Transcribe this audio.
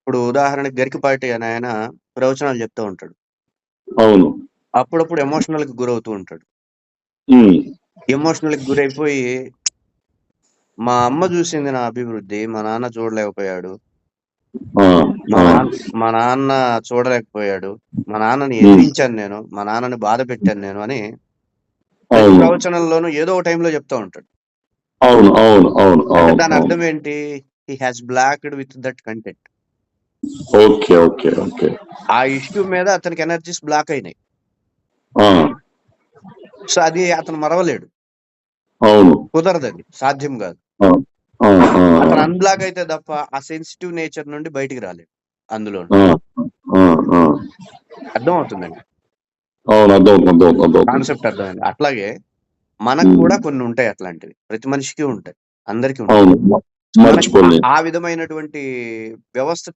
ఇప్పుడు ఉదాహరణకి 'గరికపాటి' అని ఆయన ప్రవచనాలు చెప్తూ ఉంటాడు. అవును. అప్పుడప్పుడు ఎమోషనల్‌కి గురవుతూ ఉంటాడు. హ్మ్. ఎమోషనల్‌కి గురైపోయి మా అమ్మ చూసింది నా అభివృద్ధి. మా నాన్న చూడలేకపోయాడు. ఆ! మా ఆ! నాన్న మా నాన్న చూడలేకపోయాడు. మా నాన్నని హ్మ్. ఎదిరించాను నేను. మా నాన్నని బాధ పెట్టాను నేను అని ప్రతి అవును. ప్రవచనంలోనూ ఏదో ఒక టైంలో చెప్తా ఉంటాడు. అవును. అవును. అవును. అంటే అవును. దాని అవును. అర్థం ఏంటి? He has blocked with that content. Okay. Okay. Okay. ఆ ఇష్యూ మీద అతనికి ఎనర్జీస్ బ్లాక్ అయినాయి. ఆ! సో, అది అతను మరవలేడు. అవును. కుదరదది. సాధ్యం గాదు. ఆ! ఆ! ఆ! అతను అన్‌బ్లాక్ అయితే తప్ప ఆ సెన్సిటివ్ నేచర్ నుండి బయటికి రాలేడు అందులోను. ఆ! ఆ! ఆ! అర్థమవుతుందండి. అవును. అర్థమవుతుంది. కాన్సెప్ట్ అర్థమైంది. అట్లాగే మనకు హ్మ్. కూడా కొన్ని ఉంటాయి అట్లాంటివి. ప్రతి మనిషికి ఉంటాయి. అందరికి ఉంటాయి. అవును. సో, మనకి మర్చిపోలేం. ఆ విధమైనటువంటి వ్యవస్థ